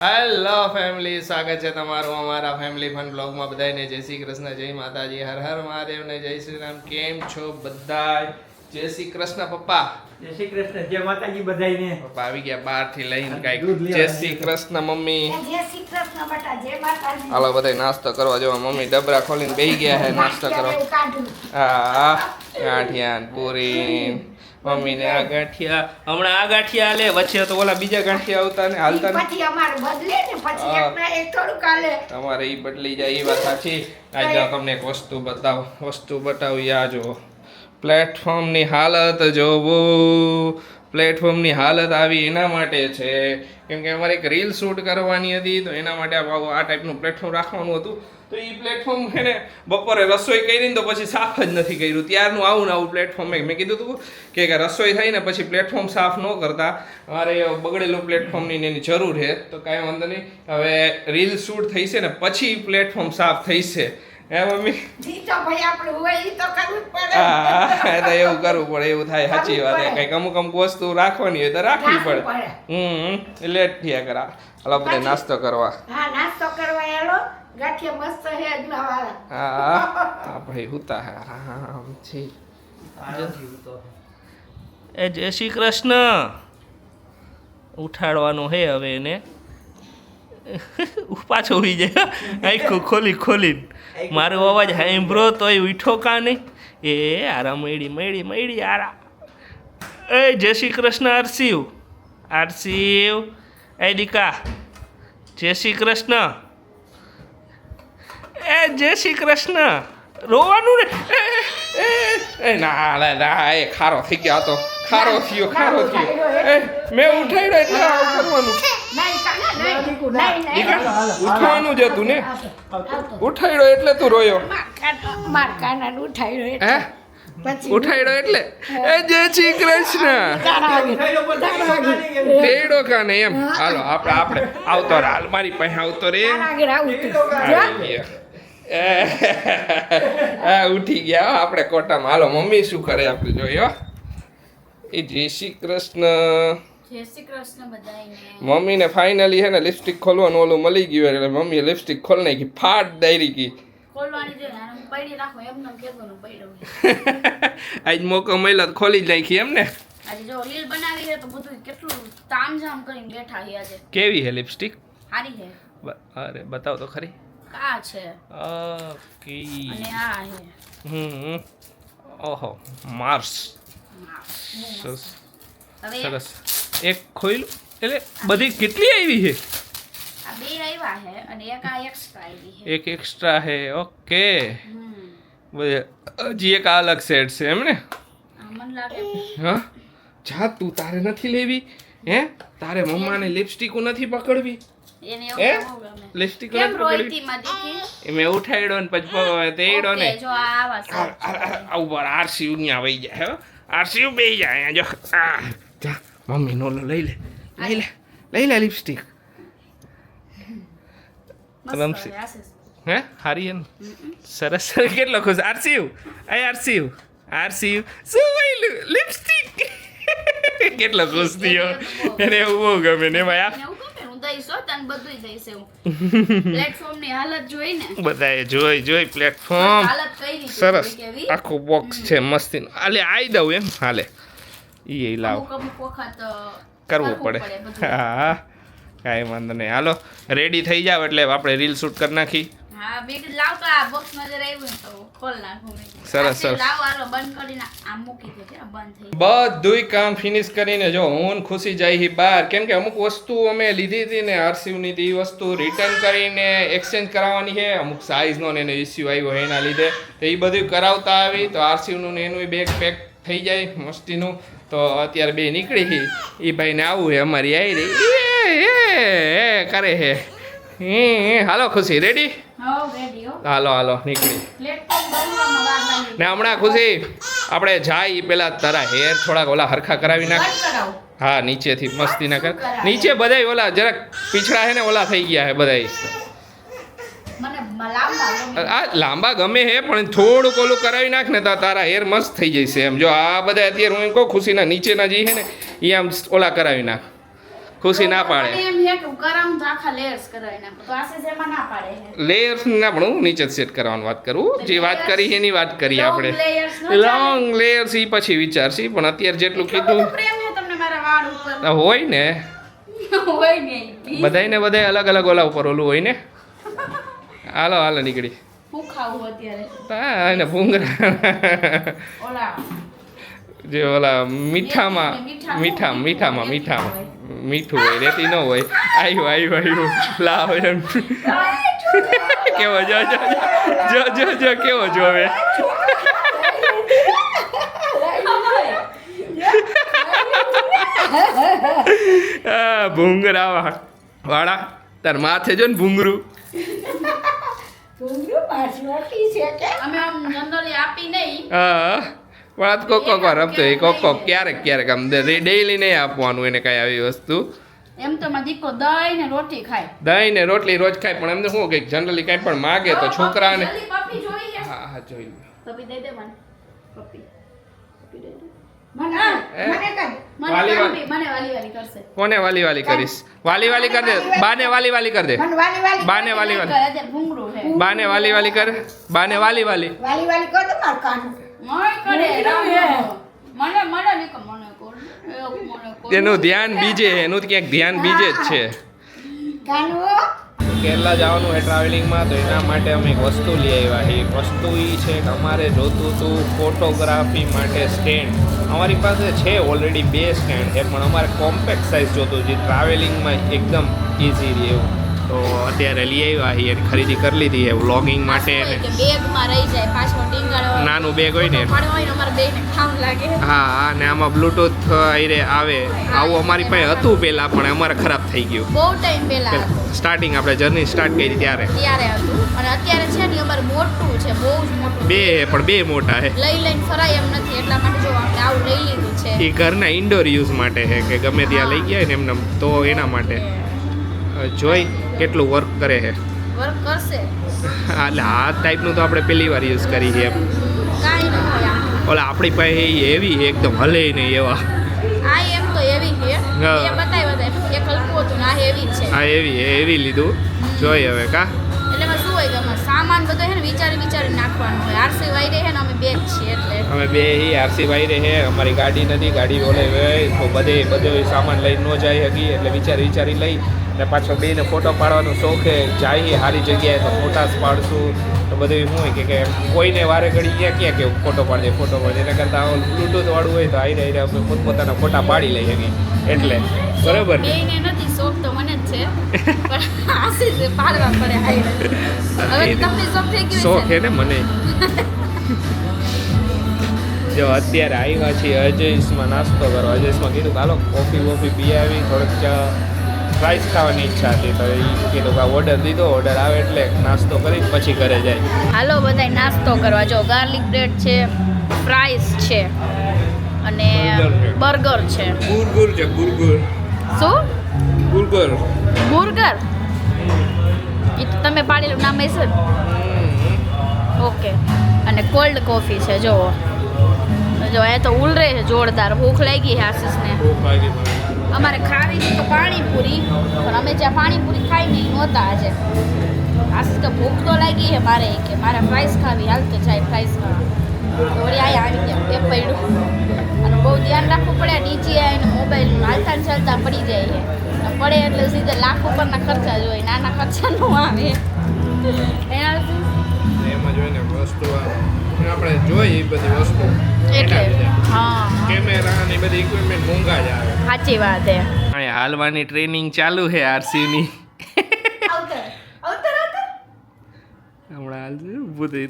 Hello family, સ્વાગત છે તમારું અમારા ફેમિલી ફન બ્લોગમાં. બધાને જય શ્રી કૃષ્ણ, જય માતાજી, હર હર મહાદેવ ને જય શ્રી રામ. કેમ છો બધાય? જય શ્રી કૃષ્ણ પપ્પા. જય શ્રી કૃષ્ણ, જય માતાજી બધાયને. પપ્પા આવી ગયા બહારથી લઈને કાંઈક. જય શ્રી કૃષ્ણ મમ્મી. જય શ્રી કૃષ્ણ બેટા, જય માતાજી. હાલો બધા નાસ્તો કરવા જો. મમ્મી ડબરા ખોલીને બેસી ગયા છે નાસ્તો કરવા. હા, ગાંઠિયા પૂરી. મમ્મીને આ ગાંઠિયા, હમણાં આ ગાંઠિયા લે, વચ્ચે તો ઓલા બીજા ગાંઠિયા આવતા ને હાલતા ને, પછી અમારે બદલે ને પછી એકના એક થોડુંક હાલે. તમારે ઈ બદલી જાય એ વાત સાચી. આજે તમને એક વસ્તુ બતાવું. આ જો પ્લેટફોર્મની હાલત જોવો. પ્લેટફોર્મની હાલત આવી એના માટે છે કેમ કે અમારે એક રીલ શૂટ કરવાની હતી, તો એના માટે આ ટાઈપનું પ્લેટફોર્મ રાખવાનું હતું. તો એ પ્લેટફોર્મ છે ને બપોરે રસોઈ કરી ને તો પછી સાફ જ નથી કર્યું. ત્યારનું આવું પ્લેટફોર્મ મેં કીધું હતું કે રસોઈ થઈ ને પછી પ્લેટફોર્મ સાફ ન કરતા. મારે બગડેલું પ્લેટફોર્મની એની જરૂર છે, તો કાંઈ વાંધો નહીં. હવે રીલ શૂટ થઈ છે ને પછી પ્લેટફોર્મ સાફ થઈ છે. હે મમ્મી? ઈ તો ભાઈ આપણે હોય ઈ તો કરવું જ પડે. હા, તો એવું કરવું પડે, એવું થાય. સાચી વાત. કંઈક અમુક વસ્તુ રાખવાની હોય તો રાખવી પડે. લેટ થયા કરા. હાલો આપણે નાસ્તો કરવા. હા, નાસ્તો કરવા હેલો. ગાંઠિયા મસ્ત હે અજમા વાળા. હા ભાઈ હુતા. હા જી. એ જય શ્રી કૃષ્ણ. ઉઠાડવાનું હે હવે એને. પાછો ઉઈ જાય આખું ખોલીને. મારો અવાજ સાંભળો તોય ઉઠો કા નહીં. એ આરા મળી આરા. એ જય શ્રી કૃષ્ણ આરસીવ. એ દીકા જય શ્રી કૃષ્ણ. એ જય શ્રી કૃષ્ણ. રોવાનું ને એ ના એ ખારો થઈ ગયો. તો ખારો થયો. એ મેં ઉઠાડ્યો એટલે કરવાનું. ઉઠવાનું જ હતું ને. ઉઠાડ્યો એટલે તું રોયો. માર કાના ઉઠાડ્યો એટલે હે ઉઠાડ્યો એટલે એ જય શ્રી કૃષ્ણ. તેડો કાને એમ. હાલો આપણે આવતો રે. હાલ મારી પાસે આવતો રે. ઉઠી ગયા આપણે કોટામાં. હાલો મમ્મી શું કરે આપણે જોયો. એ જય શ્રી કૃષ્ણ. જય શ્રી કૃષ્ણ બધાયને. મમ્મીને ફાઇનલી હે ને લિપસ્ટિક ખોલવાનું ઓલું મળી ગયું એટલે મમ્મીએ લિપસ્ટિક ખોલી નાખી. ફાટ દાયરી કી ખોલવાની છે ને હું પડી રાખો એમને કેવાનું પડ્યો. આજ મોકો મળ્યો ખોલી જ નાખી એમ ને. આજે જો રીલ બનાવી છે તો બધું કેટલું તામઝામ કરીને બેઠા છે આજે. કેવી હે લિપસ્ટિક? સારી છે. અરે બતાવ તો ખરી. આ છે ઓકે. અને આ છે ઓહો માર્સ. હવે સરસ. એક ખોઈલું એટલે બધી કેટલી આવી છે? આ બે આવ્યા છે અને એક આ એક્સ્ટ્રા આવી છે. એક એક્સ્ટ્રા છે. ઓકે. હજી એક અલગ સેટ છે એમ ને? મને લાગે હા જા તું તારે નથી લેવી હે? તારે મમ્માને લિપસ્ટિકો નથી પકડવી? એને હે એવું બહુ ગમે. લિપસ્ટિક કેમ નથી રોઈતી પકડવી? માં દીકી? એ મેં ઉઠાડ્યો ને પછી તેડ્યો ને. ઓકે, જો આ આવા છે. ઉપર આરસીયુ ન્યા વઈ જાય. હે આરસીયુ બેહી જાય અહીંયા જો. જા મમ્મી નો લઈ લે લિપસ્ટિક. મસ્ત છે, આ છે. હે હારી એમ સરસ. કેટલો ખુશ. આરસીયુ શું વઈલું લિપસ્ટિક. કેટલો ખુશ થયો. એને એવું બહુ ગમે ને ભાઈ. એને એવું ગમે, હું દઈશ હો, તને બધુંય દઈશ એવું. પ્લેટફોર્મની હાલત જોઈ ને. બધાએ જોઈ પ્લેટફોર્મ હાલત કઈ રીતે સરસ. છે કેવી? આખું બોક્સ છે મસ્તી. હાલે આઈ દઉં એમ. હાલે ઈ લાવ અમુક વખત કરવું પડે. બધું. હા કાંઈ વાંધો નહીં. હાલો રેડી થઈ જાવ એટલે આપણે રીલ શૂટ કરી નાખી. હા બે લાવ તો આ બોક્સ નજર આવ્યું ને તો ખોલ નાખું. સરસ. લાવ આલો બંધ કરીને આમ મૂકી દે છે બંધ થઈ. બધુંય કામ ફિનિશ કરીને જો હું ખુશી જાય બહાર. કેમ કે અમુક વસ્તુ અમે લીધી હતી ને આરસીયુની એ વસ્તુ રિટર્ન કરીને એક્સચેન્જ કરાવવાની છે. અમુક સાઇઝનો ને એનો ઇસ્યુ આવ્યો એના લીધે તો એ બધું કરાવતા આવી. તો આરસીયુનું ને એનું બેગ પેક થઈ જાય મસ્તીનું. તો અત્યારે બે નીકળી એ ભાઈને આવું હે અમારી આવી રહી એ કરે હે. હાલો ખુશી રેડી? હો રેડી હો. હાલો નીકળી. પ્લેટફોર્મ બનવામાં વાર લાગી. ને હમણાં ખુશી આપણે જાય પેલા તારા હેર થોડાક ઓલા હરખા કરાવી નાખ. બંધ કરાવો. હા નીચેથી મસ્તી ના કર. નીચે બધાય ઓલા જરાક પીછડા હે ને ઓલા થઈ ગયા હે બધાય. મને લાંબા ગમે. આ લાંબા ગમે હે પણ થોડુંક ઓલું કરાવી નાખ ને તો તારા હેર મસ્ત થઈ જશે એમ. જો આ બધા અત્યારે હું એમ કહું ખુશીના નીચેના જે છે ને એ આમ ઓલા કરાવી નાખ. ખુશી ના મને પાડે એમ છે કે હું કરાવું તો આખા layers કરાવી નાખું. તો આશીષ એમાં ના પાડે છે. લેયર્સ ના પણ હું નીચે સેટ કરવાની વાત કરું જે વાત કરી એની વાત કરીએ Long આપણે layers નો ચાલે. લોંગ લેયર્સ ઈ પછી વિચારશી પણ અત્યારે જેટલું એટલો કીધું બધો પ્રેમ છે તમને મારા વાળ ઉપર. હોય ને હોય નહીં. બધાય અલગ અલગ ઓલા ઉપર ઓલું હોય ને હાલો નીકળી હું ખાવું અત્યારે? હા એને ભૂંગરા ઓલા જે ઓલા મીઠામાં મીઠું હોય રેતી ન હોય આવ્યું લાવ એમ કેવો જો કેવો જોવે હા ભૂંગરા વાળા તાર માથે જો ને ભૂંગરું ભૂંગળું પાછળથી છે કે અમે આમ જનરલી આપી નહીં. હા પણ આ તો કોક વાર રમતો હોય કોક ક્યારેક આમ ડેઈલી નહીં આપવાનું એને કઈ આવી વસ્તુ એમ તો મારો દીકરો દહીં ને રોટી ખાય. દહીં ને રોટલી રોજ ખાય પણ એમને શું કંઈક જનરલી કાંઈ પણ માગે તો છોકરાને જલ્દી પપ્પી જોઈ છે? હા જોઈ લો. પપ્પી દઈ દે મને. પપ્પી દઈ દે. મને મને કર મને વાલી પપ્પી, મને વાલી કરશે. કોને વાલી કરીશ વાલી કર દે બાને વાલી કર દે મને વાલી બાને વાલી અત્યારે ભૂંગળું છે. બાને વાલી કર બાને વાલી વાલી કર તો માર કાઢું મને કરે રામ. મને નીકો મને કોણ મને કોણ. એનું ધ્યાન બીજે એનું ક્યાંક ધ્યાન બીજે જ છે કાનવો કેરલા જવાનું છે ટ્રાવેલિંગમાં તો એના માટે અમે એક વસ્તુ લઈ આવ્યા છીએ વસ્તુ એ છે કે અમારે જોતું હતું ફોટોગ્રાફી માટે સ્ટેન્ડ અમારી પાસે છે ઓલરેડી 2 સ્ટેન્ડ છે પણ અમારે કોમ્પેક્ટ સાઇઝ જોતું જે ટ્રાવેલિંગમાં એકદમ ઇઝી રહે એવું તો અત્યારે લઈ આવ્યા છીએ અને ખરીદી કરી લીધી છે વ્લોગિંગ માટે હોય ને કે બેગમાં રહી જાય પાછો ટીંગાળો નાનું બેગ હોય ને પડ્યો હોય ને અમારે બેગને ખાવું લાગે. હા અને આમાં બ્લૂટૂથ આવે આવું અમારી પાસે હતું પહેલાં પણ અમારે ખરાબ થઈ ગયું બહુ ટાઈમ પહેલા હતું. સ્ટાર્ટિંગ આપણે જર્ની સ્ટાર્ટ કરી ત્યારે ત્યારે હતું અને અત્યારે છે ને અમારે મોટું છે બહુ જ મોટું. બે મોટા છે લઈને ફરાય એમ નથી એટલા માટે જો આપણે આવું લઈ લીધું છે. એ ઘરના ઇન્ડોર યુઝ માટે છે કે ગમે ત્યાં લઈ ગયા ને એમને તો એના માટે જોઈ કેટલું વર્ક કરે છે વર્ક કરશે એટલે આ ટાઈપનું તો આપણે પહેલી વાર યુઝ કરી છે કાંઈ ન હોય આમ. ઓલા આપણી પાસે એવી એકદમ હલે નહીં એવા આ એમ તો એવી છે હા. એ બતાવ્યા હતા એક હલકું હતું ને આ હેવી જ છે. આ એવી લીધું જોઈ હવે કા એટલે એમાં શું હોય કે અમારે સામાન બધો છે ને વિચારી નાખવાનું હોય. આરસી વાઈ રહે ને અમે બે જ છીએ એટલે અમે બે આરસી ભાઈ રહે અમારી ગાડી નથી ગાડી ઓલે તો બધે સામાન લઈને ન જાય હકી એટલે વિચારી લઈ ને પાછો બેને ફોટો પાડવાનો શોખ છે જાય સારી જગ્યાએ તો ફોટાસ પાડશું તો બધું શું હોય કે કોઈને વારે ઘડી ક્યાં કે ફોટો પાડજે એના કરતાં બ્લૂટૂથ વાળું હોય તો આઈને આપણે પોતપોતાના ફોટા પાડી લઈએ હકી એટલે બરાબર ને બેયને નથી શોખ તો મને જ છે પણ આશીષે પાડવા પડે હાય. હવે તમને શોખ થઈ ગયો શોખ છે છે ને મને જો અત્યારે આવ્યા છીએ અજયસમાં નાસ્તો કરવા અજયસમાં કીધું કે હાલો કોફી પી આવી થોડોક ફ્રાઈસ ખાવાની ઈચ્છા હતી તો એ કીધું કે ઓર્ડર દીધો ઓર્ડર આવે એટલે નાસ્તો કરી પછી ઘરે જાય હાલો બધાય નાસ્તો કરવા જો ગાર્લિક બ્રેડ છે ફ્રાઈસ છે અને બર્ગર છે. બુર્ગર છે બુર્ગર બુર્ગર એ તો તમે પાડેલું નામ હશે ને ઓકે અને કોલ્ડ કોફી છે જો એ તો ઉલરે છે જોરદાર. ભૂખ લાગી છે આશીષને. અમારે ખાવી છે તો પાણીપુરી પણ અમે જ્યાં પાણીપુરી ખાઈ નહીં નહોતા આજે. આશીષ તો ભૂખ તો લાગી છે મારે કે મારે ફ્રાઈસ ખાવી હાલ તો જાય ફ્રાઈસ ખાવા તો વળી આવી ગયા એ પડ્યું અને બહુ ધ્યાન રાખવું પડે ડીજી આવીને મોબાઈલ હાલતા ને ચાલતા પડી જાય છે પડે એટલે સીધા લાખ ઉપરના ખર્ચા જ હોય નાના ખર્ચા ન આવે એના એમાં જોઈને વસ્તુ આપણે જોઈએ એ બધી વસ્તુ એટલે હા કેમેરા ને બધી ઇક્વિપમેન્ટ મોંઘા જ આવે સાચી વાત છે. અહીંયા હાલવાની ટ્રેનિંગ ચાલુ છે આરસીની હમણાં હાલશે ઊભું થઈ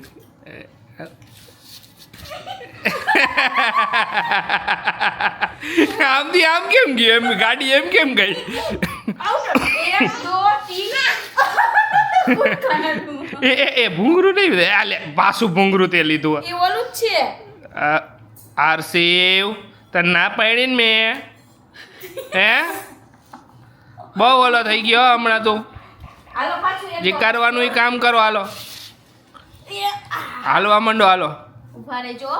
આમથી આમ કેમ ગયું એમ ગાડી એમ કેમ ગઈ એ ભૂંગરું નહીં આલે પાછું ભૂંગરું તે લીધું એ ઓલું જ છે આરસીવ તને ના પાડી ને મેં હે બહુ ઓલો થઈ ગયો હમણાં તું હાલો પાછું જે કરવાનું એ કામ કરો હાલો હાલવા માંડો હાલો ઉભા રહેજો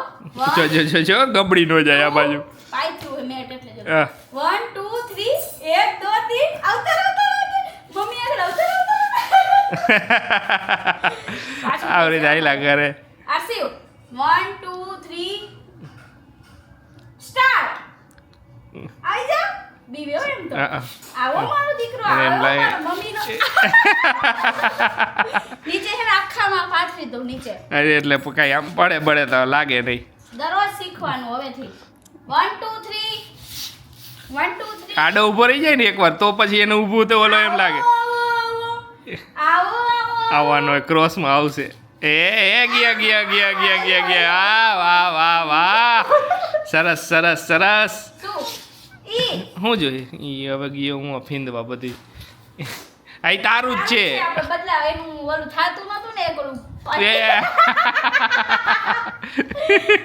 જો ગબડી નો જાય આ બાજુ પાઈ થયું મેટ એટલે દો હા. 1 2 3 1 2 3 આવતા મમ્મી આગળ આવતા આવી રીતે આયલા કરે. આરસીયુ 1 2 3 સ્ટાર્ટ આવી જા બીવે હો એમ તો હા. આવો મારો દીકરો એને એમ આવો લાગે- મારો મમ્મીનો નીચે હે ને આખામાં પાથરી દઉં નીચે અરે એટલે કાંઈ આમ પડે તો લાગે નહીં. દરરોજ શીખવાનું હવેથી 1 2 3 1 2 3 આડો ઊભો રહી જાય ને એકવાર તો પછી એને ઊભું તો ઓલો એમ લાગે આવો આવવાનો ક્રોસમાં આવશે. એ ગયા વાહ વાહ વાહ સરસ સરસ સરસ. શું ઈ શું જોઈએ ઈ હવે ગયો હું ફીંદવા બધી આ તારું જ છે. આપણે બદલાવ એનું ઓલું થાતું નતું ને એક ઓલું એ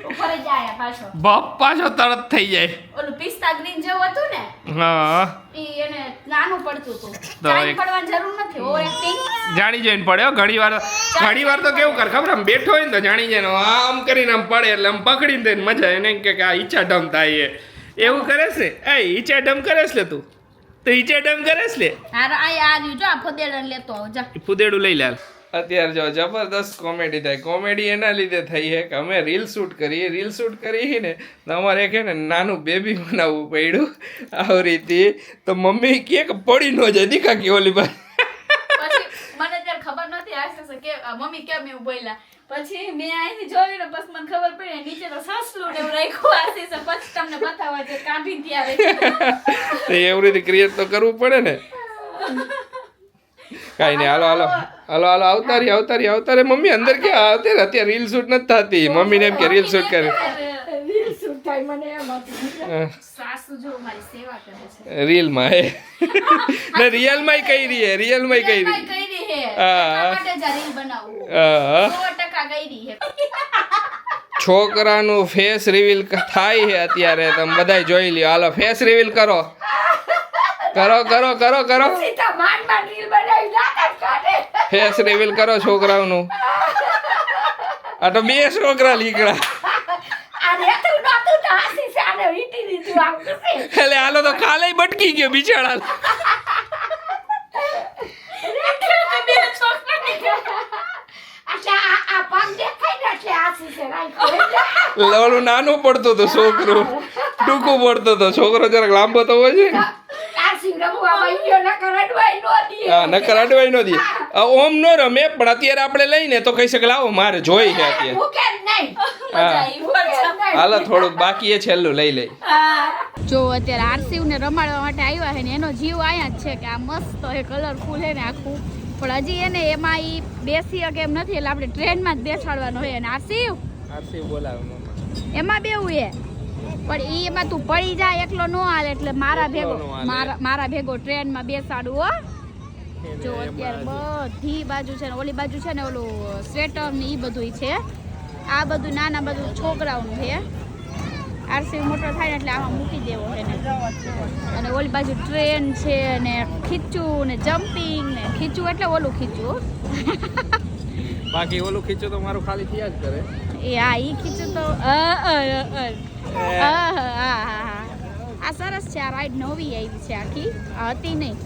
ઉપર જ જાય પાછો બપ્પાછો તરત થઈ જાય. ઓલું પિસ્તા ગ્રીન જેવું હતું ને હા ઈ એને નાનું પડતું હતું તો ચાઈ એક- પડવાની જરૂર નથી ઓવર એક્ટિંગ જાણી જોઈને પડે હો. ઘણી વાર તો કેવું કર ખબર આમ બેઠો હોય ને તો જાણી જાય ને આમ કરીને આમ પડે એટલે આમ પકડીને દઈને મજા એને કે આ ઈચ્છા ડમ થાય એવું કરે છે. એ ઈચ્છા ડમ કરે છે લે તું તો ઈચ્છા ડમ કરે છે લે. આ રહ્યું જો આ ફદેડન લેતો આવ જા ફુદેડું લઈ લે. અત્યારે જો જબરદસ્ત કોમેડી થાય. કોમેડી એના લીધે થઈ છે કે અમે રીલ શૂટ કરી ને તો અમારે છે ને નાનું બેબી બનાવવું પડ્યું આવી રીતે. તો મમ્મી કે પડી ન જાય દીકા કે ઓલી બાઈ પછી મને ત્યારે ખબર નથી આશે કે મમ્મી કેમ એવું બોલ્યા પછી મેં અહીંથી જોયું ને પછી મને ખબર પડી નીચે તો સસલું ને એવું રાખ્યું આશીષ પછી તમને બતાવવા છે કાઢી ત્યારે તો એવી રીતે ક્રિએટ તો કરવું પડે ને. કાંઈ નહીં હાલો આવતારી મમ્મી અંદર ક્યાં આવતે અત્યારે રીલ શૂટ નથી થતી. મમ્મીને એમ કે રીલ શૂટ કરે રીલ શૂટ થાય મને એમ હતું. સાસુ જો મારી સેવા કરે છે રીલમાં હે ને રિયલમાં કઈ રહી કઈ હે હા. માટે જ રીલ બનાવું હા 100% ગઈ હે છોકરાનું ફેસ રિવીલ થાય છે અત્યારે તમે બધાય જોઈ લ્યો. હાલો ફેસ રિવીલ કરો. સીતા માંડ રીલ બનાવી નાટક કાઢે. ફેસ રિવીલ કરો છોકરાઓનું. આ તો બે છોકરા લીકડા આ રેતું નતું તો આશીષે આને વીંટી દીધું આમ કરશે. એટલે હાલો તો કાલે બટકી ગયો બિચારા. એટલે આ પગ દેખાય ને એટલે આશીષે રાખ્યો. ઓલું નાનું પડતું હતું છોકરું ટૂંકું પડતું હતો. છોકરો જરાક લાંબો તો હોય છે ને. આશીષ રમવામાં ગયો નકર અડવાઈ નો દીએ. હા નકર અડવાઈ નો દી. ઓમ નો રમે પણ અત્યારે આપણે લઈને તો કહી શકે લાવો મારે જોઈ છે અત્યારે. મૂકે જ નહીં. મજા આવી મજા હાલો થોડુંક બાકી એ છેલ્લું લઈ લઈ. જો અત્યારે આરસીવને રમાડવા માટે આવ્યા છે ને એનો જીવ આયા જ છે કે આ મસ્ત હે કલરફુલ હે ને આખું પણ હજી એને એમાં ઈ બેસી શકે એમ નથી એટલે આપણે ટ્રેનમાં જ બેસાડવાનો હોય અને આરસીવ બોલાવે એમાં બેવું હે પણ ઈ એમાં તું પડી જાય એકલો નો હાલે એટલે મારા ભેગો એકલો નો હાલે. મારા ભેગો ટ્રેનમાં બેસાડું હો જો અત્યારે બધી બાજુ છે ને ઓલી બાજુ છે ને ઓલું સ્વેટર ને ઈ બધું છે આ બધું નાના બધું છોકરાઓનું છે આરસી મોટો થાય ને એટલે આમાં મૂકી દેવો છે ને અને ઓલી બાજુ ટ્રેન છે ને ખીચું ને જમ્પિંગ ને ખીચું એટલે ઓલું ખીચું બાકી ઓલું ખીચો તો મારું ખાલી થયા જ કરે. એ હા ઈ ખીચું તો આ સરસ છે આ રાઈડ નવી આવી છે આખી આ હતી નહીં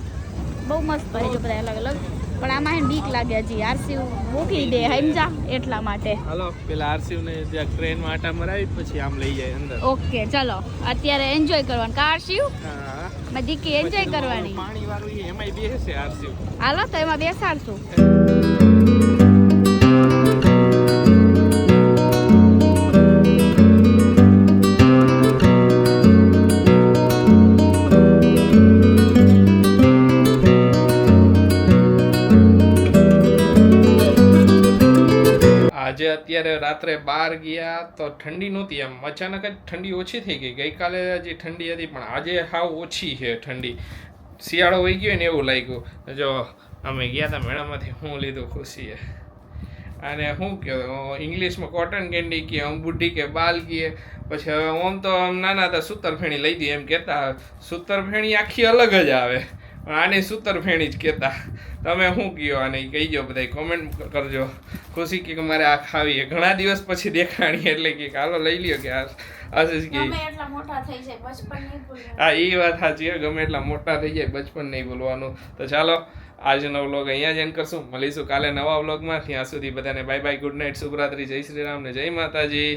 બહુ મસ્ત છે જો બધા અલગ અલગ પણ આમાં એને બીક લાગે હજી આરસી મૂકી દે સમજા એટલા માટે હાલો પેલા આરસીવ ને જ્યાં ટ્રેનમાં આટા મરાવી પછી આમ લઈ જાય અંદર. ઓકે ચલો અત્યારે એન્જોય કરવાનું કા આરસી હા માં દીકી એન્જોય કરવાની પાણી વાળું એમાંય બેસે આરસીવ. હાલો તો એમાં બેસાડશું આજે અત્યારે રાત્રે 12 ગયા તો ઠંડી નહોતી. એમ અચાનક જ ઠંડી ઓછી થઈ ગઈ. ગઈકાલે હજી ઠંડી હતી પણ આજે હાવ ઓછી છે ઠંડી. શિયાળો વહી ગયો ને એવું લાગ્યું. જો અમે ગયા હતા મેળામાંથી હું લીધું ખુશીએ અને શું કહ્યું ઇંગ્લિશમાં કોટન કેન્ડી કહે આમ બુઢી કે બાલ કહે. પછી હવે આમ તો આમ નાના હતા સૂતરફેણી લઈ દઈએ એમ કહેતા. સૂતરફેણી આખી અલગ જ આવે આને સૂતર ફેણી જ કહેતા. તમે શું કહો આને કહીજો બધા કોમેન્ટ કરજો. ખુશી કે મારે આ ખાવી ઘણા દિવસ પછી દેખાણી એટલે કે હાલો લઈ લ્યો કે આશીષ કે ગમે એટલા મોટા થઈ જાય બચપન નહીં ભૂલવાનું. હા એ વાત સાચી છે. ગમે એટલા મોટા થઈ જાય બચપન નહીં ભૂલવાનું. તો ચાલો આજનો વ્લોગ અહીંયા જ એન્ડ કરશું. મળીશું કાલે નવા વ્લોગમાં. ત્યાં સુધી બધાને બાય બાય, ગુડ નાઇટ, શુભરાત્રી, જય શ્રી રામ ને જય માતાજી.